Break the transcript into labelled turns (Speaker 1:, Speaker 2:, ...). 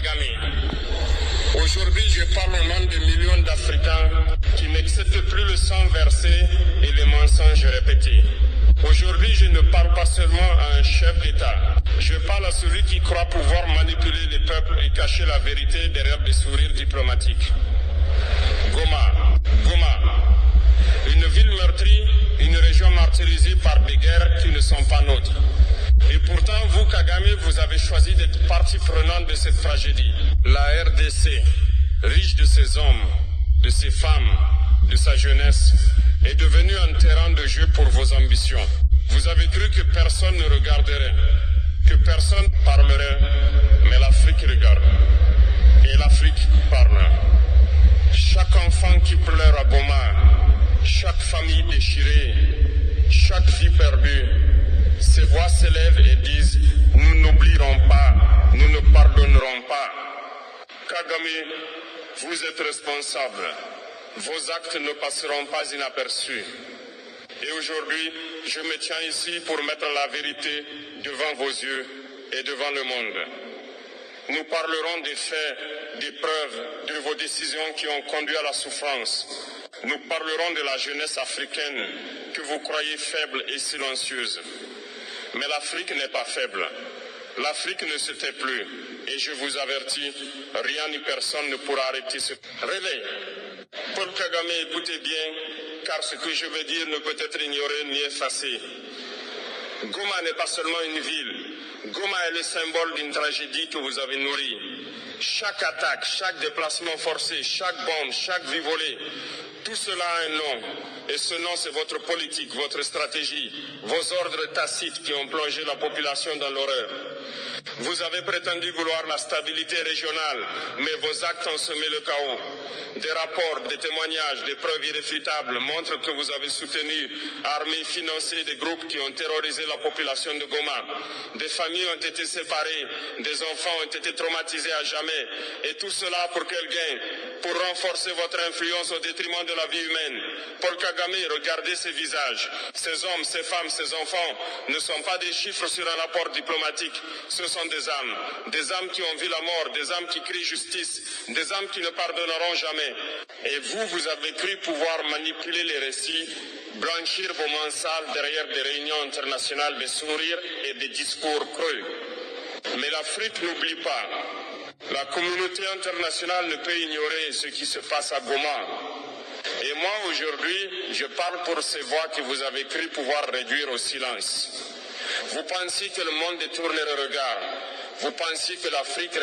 Speaker 1: Kagame. Aujourd'hui, je parle au nom des millions d'Africains qui n'acceptent plus le sang versé et les mensonges répétés. Aujourd'hui, je ne parle pas seulement à un chef d'État. Je parle à celui qui croit pouvoir manipuler les peuples et cacher la vérité derrière des sourires diplomatiques. Goma, une ville meurtrie, une région martyrisée par des guerres qui ne sont pas nôtres. Et pourtant, vous, Kagame, vous avez choisi d'être partie prenante de cette tragédie. La RDC, riche de ses hommes, de ses femmes, de sa jeunesse, est devenue un terrain de jeu pour vos ambitions. Vous avez cru que personne ne regarderait, que personne parlerait, mais l'Afrique regarde. Et l'Afrique parle. Chaque enfant qui pleure à Goma, chaque famille déchirée, chaque vie perdue, ces voix s'élèvent et disent « Nous n'oublierons pas, nous ne pardonnerons pas ». Kagame, vous êtes responsable. Vos actes ne passeront pas inaperçus. Et aujourd'hui, je me tiens ici pour mettre la vérité devant vos yeux et devant le monde. Nous parlerons des faits, des preuves, de vos décisions qui ont conduit à la souffrance. Nous parlerons de la jeunesse africaine que vous croyez faible et silencieuse. Mais l'Afrique n'est pas faible. L'Afrique ne se tait plus. Et je vous avertis, rien ni personne ne pourra arrêter ce réveil. Paul Kagame, écoutez bien, car ce que je veux dire ne peut être ignoré ni effacé. Goma n'est pas seulement une ville. Goma est le symbole d'une tragédie que vous avez nourrie. Chaque attaque, chaque déplacement forcé, chaque bombe, chaque vie volée, tout cela a un nom. Et ce nom, c'est votre politique, votre stratégie, vos ordres tacites qui ont plongé la population dans l'horreur. Vous avez prétendu vouloir la stabilité régionale, mais vos actes ont semé le chaos. Des rapports, des témoignages, des preuves irréfutables montrent que vous avez soutenu, armé, financé des groupes qui ont terrorisé la population de Goma. Des familles ont été séparées, des enfants ont été traumatisés à jamais. Et tout cela pour quel gain? Pour renforcer votre influence au détriment de la vie humaine. Paul Kagame, regardez ces visages. Ces hommes, ces femmes, ces enfants ne sont pas des chiffres sur un rapport diplomatique. Ce sont des âmes qui ont vu la mort, des âmes qui crient justice, des âmes qui ne pardonneront jamais. Et vous avez cru pouvoir manipuler les récits, blanchir vos mains sales derrière des réunions internationales de sourires et des discours creux. Mais l'Afrique n'oublie pas. La communauté internationale ne peut ignorer ce qui se passe à Goma. Et moi, aujourd'hui, je parle pour ces voix que vous avez cru pouvoir réduire au silence. Vous pensiez que le monde détournait le regard. Vous pensiez que l'Afrique